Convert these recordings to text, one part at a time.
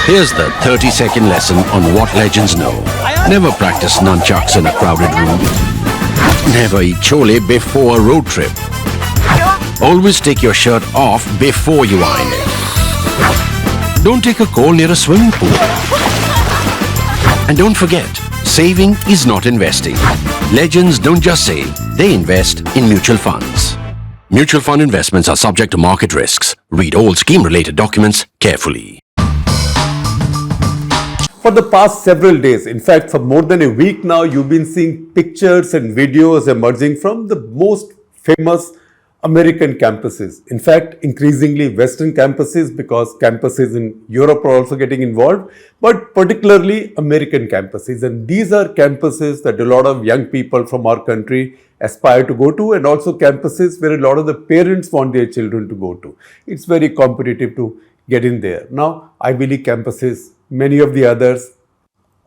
Here's the 30-second lesson on what legends know. Never practice nunchucks in a crowded room. Never eat chole before a road trip. Always take your shirt off before you iron it. Don't take a call near a swimming pool. And don't forget, saving is not investing. Legends don't just save, they invest in mutual funds. Mutual fund investments are subject to market risks. Read all scheme-related documents carefully. For the past several days, in fact for more than a week now, you've been seeing pictures and videos emerging from the most famous American campuses. In fact, increasingly Western campuses, because campuses in Europe are also getting involved, but particularly American campuses. And these are campuses that a lot of young people from our country aspire to go to, and also campuses where a lot of the parents want their children to go to. It's very competitive to get in there. Now, Ivy League campuses, many of the others,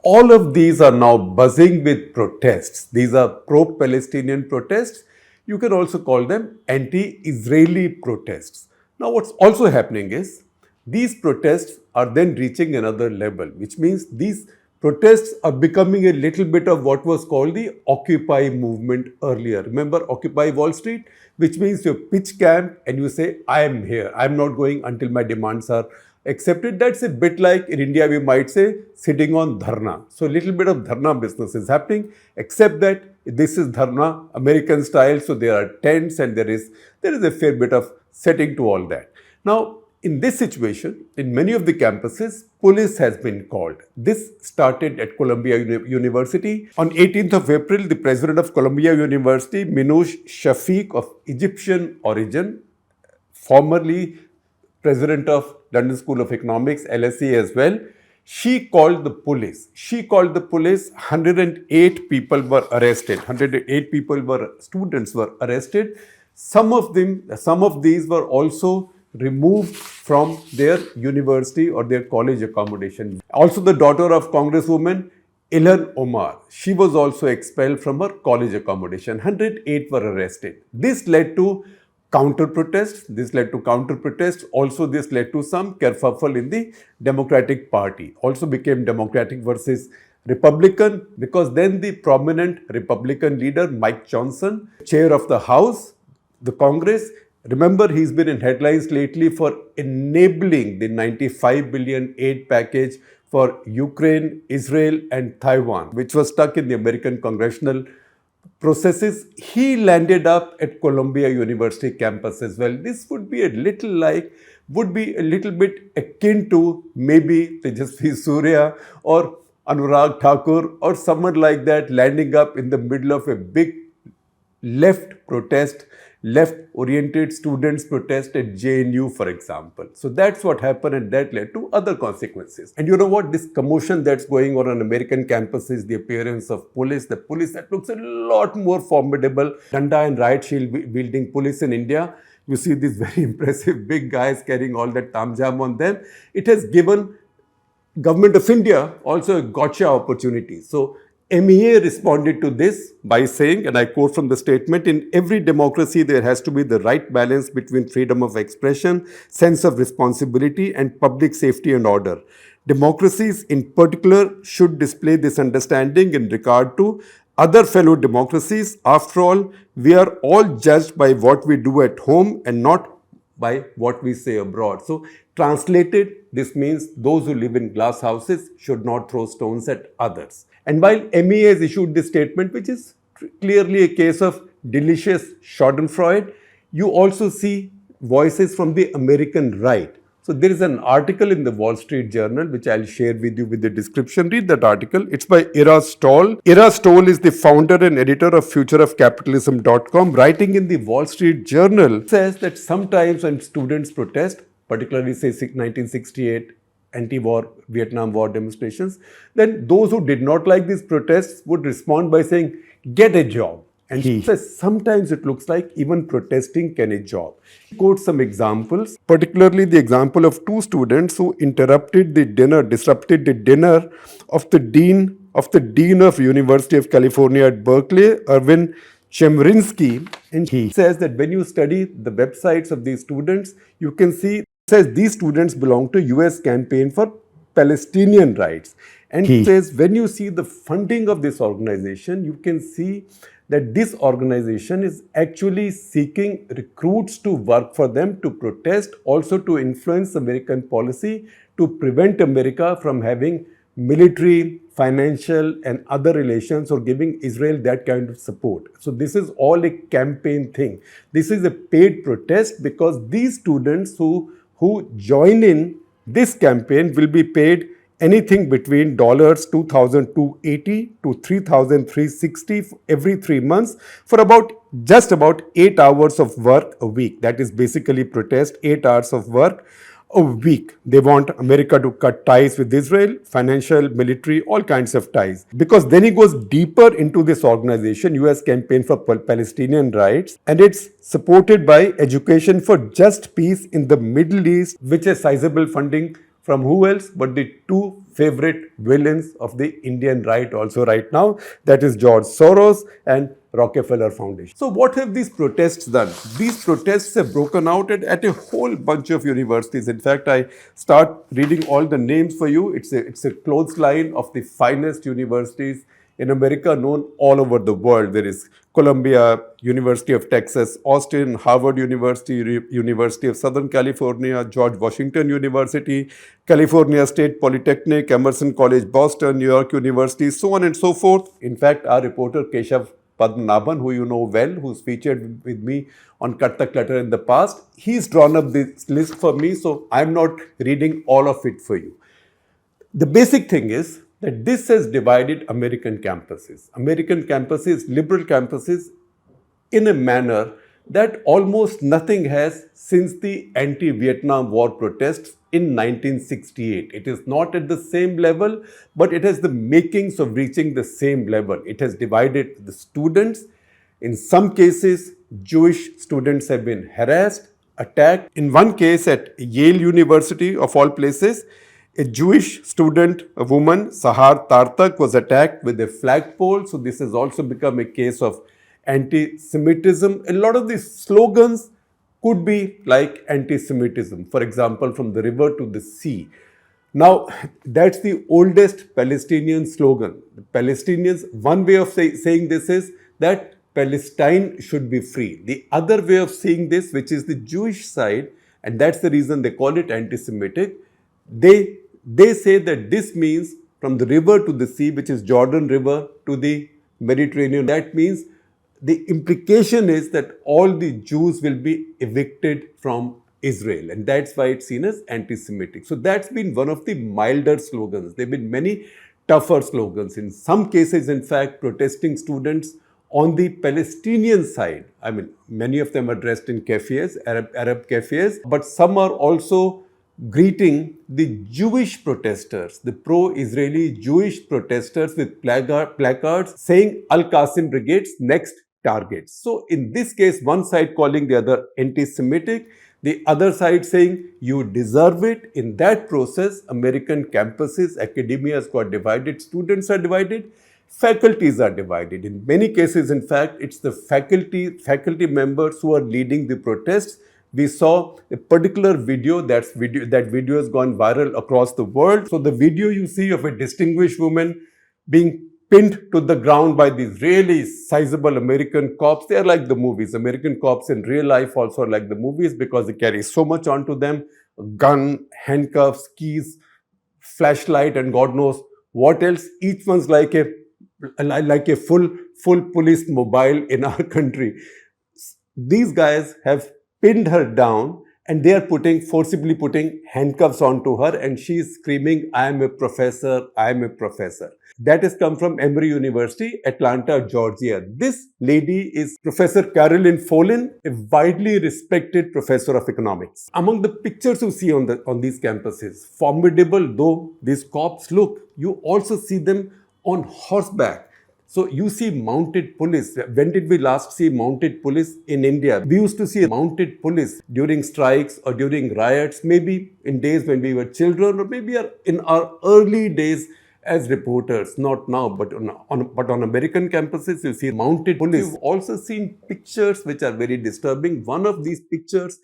all of these are now buzzing with protests. These are pro-Palestinian protests. You can also call them anti-Israeli protests. Now, what's also happening is these protests are then reaching another level, which means these protests are becoming a little bit of what was called the Occupy movement earlier. Remember Occupy Wall Street, which means you pitch camp and you say, I am here. I am not going until my demands are accepted. That's a bit like in India, we might say sitting on dharna. So a little bit of dharna business is happening, except that this is dharna American style. So there are tents and there is a fair bit of setting to all that. Now, in this situation, in many of the campuses, police has been called. This started at Columbia University. On 18th of April, the president of Columbia University, Minouche Shafik, of Egyptian origin, formerly president of London School of Economics, LSE as well, she called the police. 108 people were arrested. 108 students were arrested. Some of these were also removed from their university or their college accommodation. Also, the daughter of Congresswoman Ilhan Omar, she was also expelled from her college accommodation. 108 were arrested. This led to counter-protests. Also, this led to some kerfuffle in the Democratic Party. Also became Democratic versus Republican, because then the prominent Republican leader, Mike Johnson, chair of the House, the Congress, remember he's been in headlines lately for enabling the 95 billion aid package for Ukraine, Israel and Taiwan, which was stuck in the American congressional processes. He landed up at Columbia University campus as well. This would be a little bit akin to maybe Tejasvi Surya or Anurag Thakur or someone like that landing up in the middle of a big left-oriented students protest at JNU, for example. So that's what happened, and that led to other consequences. And you know what? This commotion that's going on American campuses, the appearance of police, the police that looks a lot more formidable, Danda and riot shield wielding police in India. You see these very impressive big guys carrying all that tamjam on them. It has given Government of India also a gotcha opportunity. So MEA responded to this by saying, and I quote from the statement, in every democracy there has to be the right balance between freedom of expression, sense of responsibility and public safety and order. Democracies in particular should display this understanding in regard to other fellow democracies. After all, we are all judged by what we do at home and not by what we say abroad. So translated, this means those who live in glass houses should not throw stones at others. And while MEA has issued this statement, which is clearly a case of delicious schadenfreude, you also see voices from the American right. So there is an article in the Wall Street Journal, which I'll share with you with the description. Read that article. It's by Ira Stoll. Ira Stoll is the founder and editor of futureofcapitalism.com. Writing in the Wall Street Journal, says that sometimes when students protest, particularly say 1968 anti-war Vietnam War demonstrations, then those who did not like these protests would respond by saying, get a job. And he says sometimes it looks like even protesting can a job. He quotes some examples, particularly the example of two students who disrupted the dinner of the dean of University of California at Berkeley, Erwin Chemerinsky. And he says that when you study the websites of these students, you can see, says these students belong to US Campaign for Palestinian rights. And he says, when you see the funding of this organization, you can see that this organization is actually seeking recruits to work for them, to protest, also to influence American policy, to prevent America from having military, financial and other relations or giving Israel that kind of support. So this is all a campaign thing. This is a paid protest because these students who join in this campaign will be paid anything between $2,280 to $3,360 every 3 months for just about 8 hours of work a week. That is basically protest, 8 hours of work a week. They want America to cut ties with Israel, financial, military, all kinds of ties. Because then he goes deeper into this organization, US Campaign for Palestinian Rights, and it's supported by Education for Just Peace in the Middle East, which has sizable funding from who else but the two favorite villains of the Indian right also right now, that is George Soros and Rockefeller Foundation. So what have these protests done? These protests have broken out at a whole bunch of universities. In fact, I start reading all the names for you. It's a clothesline of the finest universities in America, known all over the world. There is Columbia, University of Texas, Austin, Harvard University, University of Southern California, George Washington University, California State Polytechnic, Emerson College, Boston, New York University, so on and so forth. In fact, our reporter Keshav Padmanabhan, who you know well, who's featured with me on Cut the Clutter in the past, he's drawn up this list for me, so I'm not reading all of it for you. The basic thing is that this has divided American campuses, liberal campuses, in a manner that almost nothing has since the anti-Vietnam War protests in 1968. It is not at the same level, but it has the makings of reaching the same level. It has divided the students. In some cases, Jewish students have been harassed, attacked. In one case at Yale University, of all places, a Jewish student, a woman, Sahar Tartak, was attacked with a flagpole. So this has also become a case of anti-Semitism. A lot of these slogans could be like anti-Semitism. For example, from the river to the sea. Now, that's the oldest Palestinian slogan. The Palestinians, one way of saying this is that Palestine should be free. The other way of seeing this, which is the Jewish side, and that's the reason they call it anti-Semitic, they say that this means from the river to the sea, which is Jordan River, to the Mediterranean. That means the implication is that all the Jews will be evicted from Israel, and that's why it's seen as anti-Semitic. So that's been one of the milder slogans. There have been many tougher slogans. In some cases, in fact, protesting students on the Palestinian side, I mean, many of them are dressed in cafes, Arab cafes, but some are also greeting the Jewish protesters, the pro-Israeli Jewish protesters with placards saying Al-Qasim Brigade's next targets. So in this case, one side calling the other anti-Semitic, the other side saying you deserve it. In that process, American campuses, academia has got divided, students are divided, faculties are divided. In many cases, in fact, it's the faculty members who are leading the protests. We saw a particular video, that video has gone viral across the world. So the video you see of a distinguished woman being pinned to the ground by these really sizable American cops. They are like the movies. American cops in real life also are like the movies because they carry so much onto them. A gun, handcuffs, keys, flashlight, and God knows what else. Each one's like a full police mobile in our country. These guys have pinned her down and they are forcibly putting handcuffs onto her, and she is screaming, I am a professor, I am a professor. That has come from Emory University, Atlanta, Georgia. This lady is Professor Carolyn Folin, a widely respected professor of economics. Among the pictures you see on these campuses, formidable though these cops look, you also see them on horseback. So you see mounted police. When did we last see mounted police in India? We used to see mounted police during strikes or during riots, maybe in days when we were children, or maybe in our early days as reporters, not now, but on American campuses, you see mounted police. You've also seen pictures which are very disturbing. One of these pictures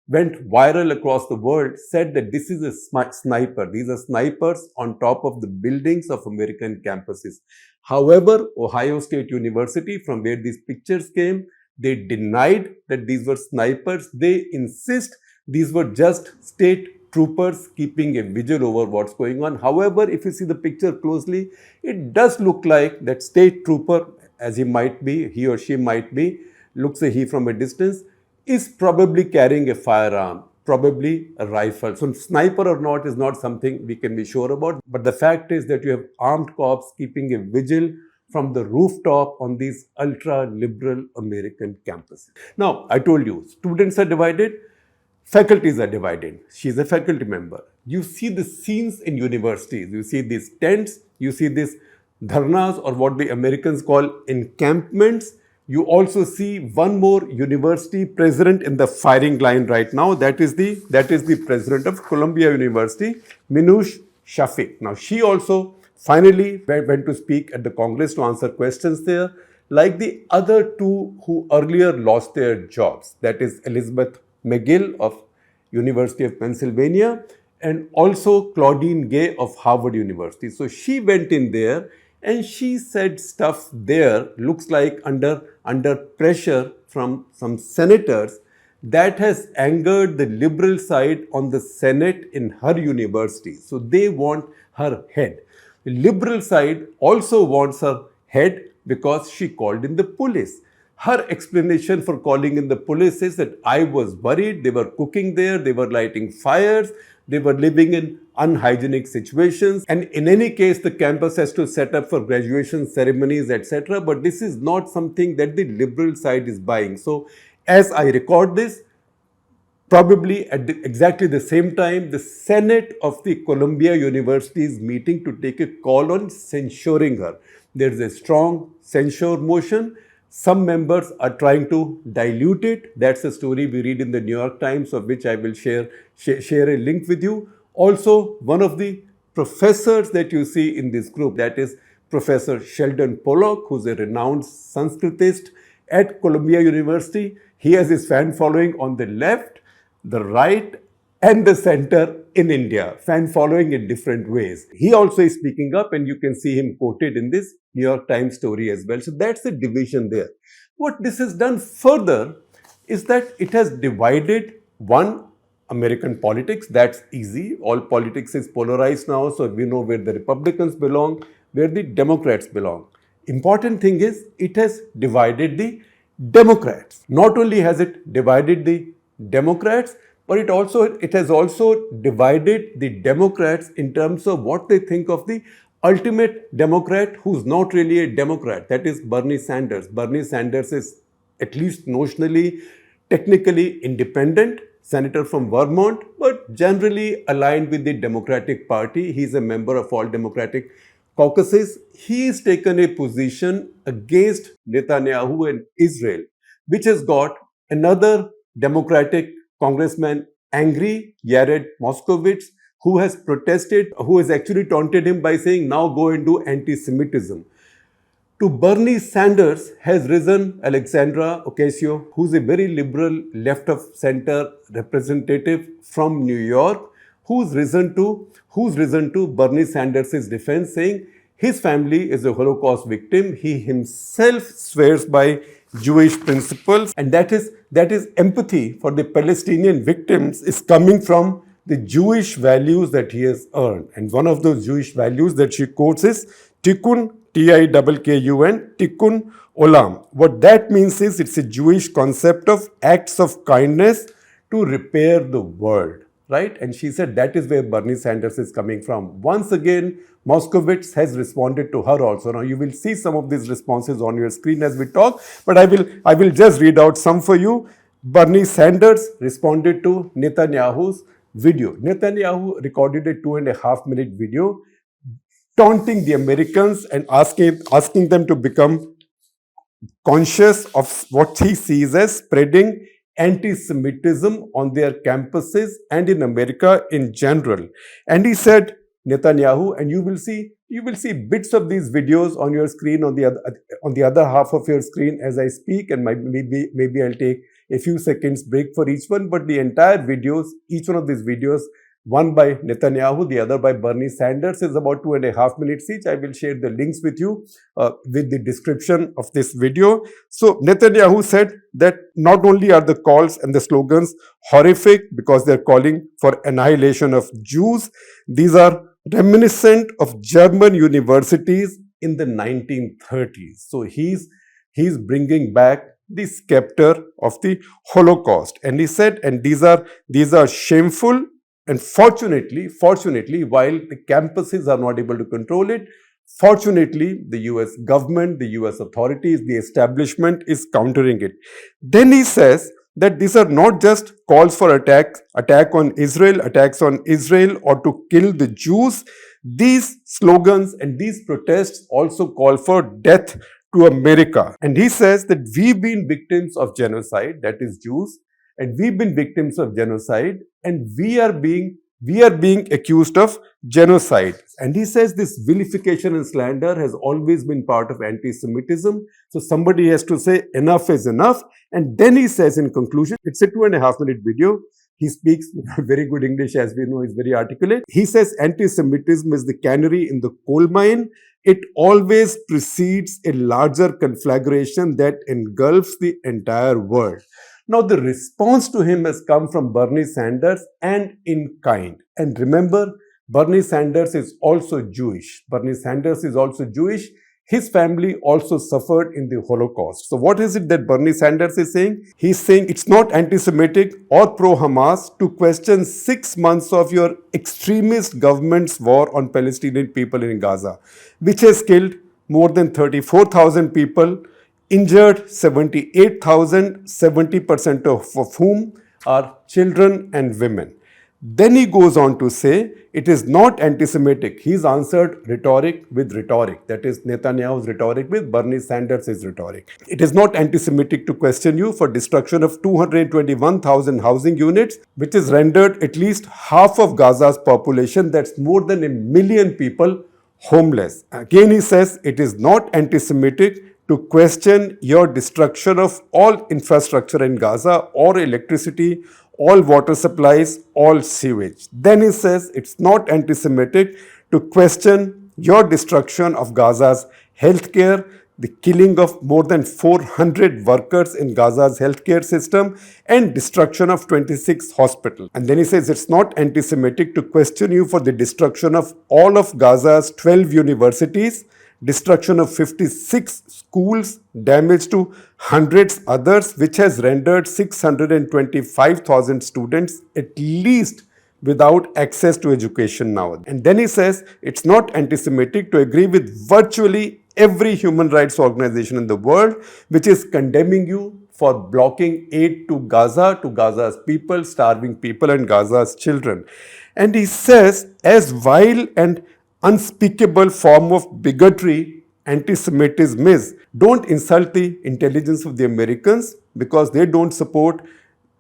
went viral across the world, said that this is a sniper. These are snipers on top of the buildings of American campuses. However, Ohio State University, from where these pictures came, they denied that these were snipers. They insist these were just state troopers keeping a vigil over what's going on. However, if you see the picture closely, it does look like that state trooper, as he might be, he or she might be, looks a he from a distance, is probably carrying a firearm, probably a rifle. So sniper or not is not something we can be sure about. But the fact is that you have armed cops keeping a vigil from the rooftop on these ultra-liberal American campuses. Now, I told you, students are divided, faculties are divided. She's a faculty member. You see the scenes in universities. You see these tents, you see these dharnas, or what the Americans call encampments. You also see one more university president in the firing line right now. That is the president of Columbia University, Minouche Shafik. Now, she also finally went to speak at the Congress to answer questions there, like the other two who earlier lost their jobs. That is Elizabeth McGill of University of Pennsylvania and also Claudine Gay of Harvard University. So she went in there and she said stuff there, looks like under pressure from some senators, that has angered the liberal side on the Senate in her university. So they want her head. The liberal side also wants her head because she called in the police. Her explanation for calling in the police is that I was worried, they were cooking there, they were lighting fires, they were living in unhygienic situations, and in any case the campus has to set up for graduation ceremonies, etc. But this is not something that the liberal side is buying. So as I record this, probably at exactly the same time, the Senate of the Columbia University is meeting to take a call on censuring her. There is a strong censure motion. Some members are trying to dilute it. That's a story we read in the New York Times, of which I will share a link with you. Also, one of the professors that you see in this group, that is Professor Sheldon Pollock, who's a renowned Sanskritist at Columbia University. He has his fan following on the left, the right, and the center in India, fan following in different ways. He also is speaking up, and you can see him quoted in this New York Times story as well. So that's the division there. What this has done further is that it has divided one, American politics. That's easy. All politics is polarized now, so we know where the Republicans belong, where the Democrats belong. Important thing is it has divided the Democrats. Not only has it divided the Democrats, but it has also divided the Democrats in terms of what they think of the ultimate Democrat who's not really a Democrat. That is Bernie Sanders. Bernie Sanders is at least notionally, technically independent, senator from Vermont, but generally aligned with the Democratic Party. He's a member of all Democratic caucuses. He's taken a position against Netanyahu and Israel, which has got another Democratic congressman angry, Jared Moskowitz, who has protested, who has actually taunted him by saying, now go and do anti-Semitism. To Bernie Sanders has risen Alexandra Ocasio, who's a very liberal left-of-center representative from New York, who's risen to Bernie Sanders' defense, saying his family is a Holocaust victim. He himself swears by Jewish principles, and that is empathy for the Palestinian victims is coming from the Jewish values that he has earned. And one of those Jewish values that she quotes is Tikkun, Tikkun, Tikkun Olam. What that means is it's a Jewish concept of acts of kindness to repair the world, right? And she said that is where Bernie Sanders is coming from. Once again, Moskowitz has responded to her also. Now you will see some of these responses on your screen as we talk, but I will just read out some for you. Bernie Sanders responded to Netanyahu's video. Netanyahu recorded a 2.5-minute video taunting the Americans and asking them to become conscious of what he sees as spreading anti-Semitism on their campuses and in America in general. And he said, Netanyahu, and you will see bits of these videos on your screen, on the other half of your screen as I speak, and maybe I'll take a few seconds break for each one, but the entire videos, each one of these videos, one by Netanyahu, the other by Bernie Sanders, is about 2.5 minutes each. I will share the links with you with the description of this video. So Netanyahu said that not only are the calls and the slogans horrific because they're calling for annihilation of Jews, these are reminiscent of German universities in the 1930s. So he's bringing back the scepter of the Holocaust. And he said, and these are shameful. And fortunately, while the campuses are not able to control it, fortunately, the US government, the US authorities, the establishment is countering it. Then he says that these are not just calls for attacks on Israel, attacks on Israel or to kill the Jews. These slogans and these protests also call for death to America. And he says that we've been victims of genocide, that is Jews, and we've been victims of genocide, and we are being accused of genocide. And he says this vilification and slander has always been part of anti-Semitism. So somebody has to say enough is enough. And then he says in conclusion, it's a 2.5-minute video. He speaks very good English, as we know, he's very articulate. He says anti-Semitism is the canary in the coal mine. It always precedes a larger conflagration that engulfs the entire world. Now, the response to him has come from Bernie Sanders and in kind. And remember, Bernie Sanders is also Jewish. His family also suffered in the Holocaust. So what is it that Bernie Sanders is saying? He's saying it's not anti-Semitic or pro-Hamas to question 6 months of your extremist government's war on Palestinian people in Gaza, which has killed more than 34,000 people, injured 78,000, 70% of whom are children and women. Then he goes on to say it is not anti-Semitic. He's answered rhetoric with rhetoric. That is Netanyahu's rhetoric with Bernie Sanders' rhetoric. It is not anti-Semitic to question you for destruction of 221,000 housing units, which has rendered at least half of Gaza's population, that's more than 1 million people, homeless. Again, he says it is not anti-Semitic to question your destruction of all infrastructure in Gaza, or electricity, all water supplies, all sewage. Then he says it's not anti-Semitic to question your destruction of Gaza's healthcare, the killing of more than 400 workers in Gaza's healthcare system, and destruction of 26 hospitals. And then he says it's not anti-Semitic to question you for the destruction of all of Gaza's 12 universities, destruction of 56 schools, damage to hundreds others, which has rendered 625,000 students at least without access to education now. And then he says it's not anti-Semitic to agree with virtually every human rights organization in the world which is condemning you for blocking aid to Gaza, to Gaza's people, starving people and Gaza's children. And he says, as vile and unspeakable form of bigotry anti-Semitism is, don't insult the intelligence of the Americans because they don't support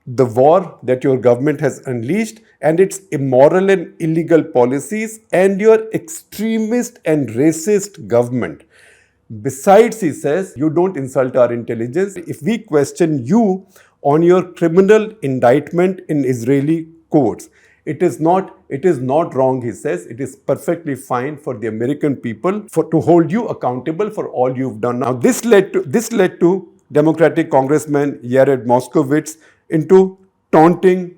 the war that your government has unleashed and its immoral and illegal policies and your extremist and racist government. Besides, he says, you don't insult our intelligence if we question you on your criminal indictment in Israeli courts. It is not wrong, he says. It is perfectly fine for the American people to hold you accountable for all you've done. Now, this led to Democratic Congressman Jared Moskowitz into taunting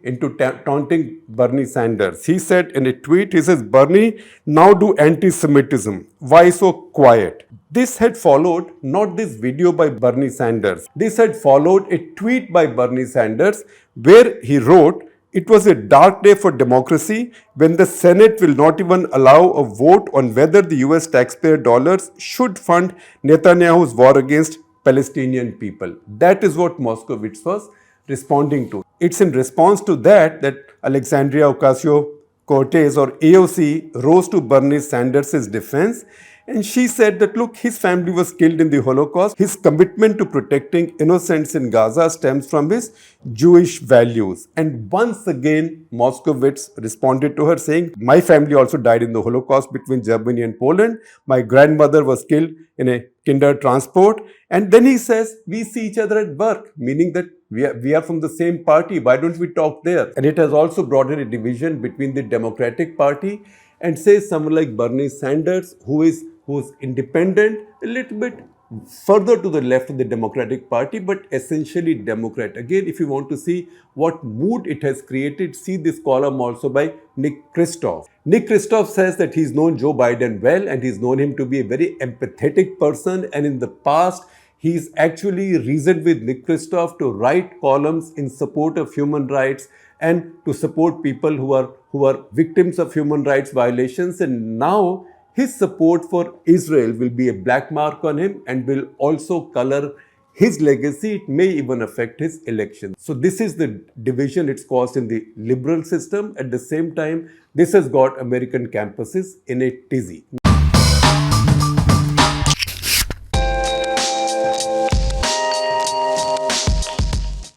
Bernie Sanders. He said in a tweet, he says, Bernie, now do anti-Semitism. Why so quiet? This had followed not this video by Bernie Sanders. This had followed a tweet by Bernie Sanders where he wrote, it was a dark day for democracy when the Senate will not even allow a vote on whether the US taxpayer dollars should fund Netanyahu's war against Palestinian people. That is what Moskowitz was responding to. It's in response to that Alexandria Ocasio-Cortez or AOC rose to Bernie Sanders' defense. And she said that, look, his family was killed in the Holocaust. His commitment to protecting innocents in Gaza stems from his Jewish values. And once again, Moskowitz responded to her saying, my family also died in the Holocaust between Germany and Poland. My grandmother was killed in a kinder transport. And then he says, we see each other at work, meaning that We are from the same party. Why don't we talk there? And it has also brought in a division between the Democratic Party and say someone like Bernie Sanders, who's independent, a little bit further to the left of the Democratic Party, but essentially Democrat. Again, if you want to see what mood it has created, see this column also by Nick Kristof. Nick Kristof says that he's known Joe Biden well and he's known him to be a very empathetic person, and in the past, he's actually reasoned with Nick Kristof to write columns in support of human rights and to support people who are victims of human rights violations. And now his support for Israel will be a black mark on him and will also color his legacy. It may even affect his election. So this is the division it's caused in the liberal system. At the same time, this has got American campuses in a tizzy.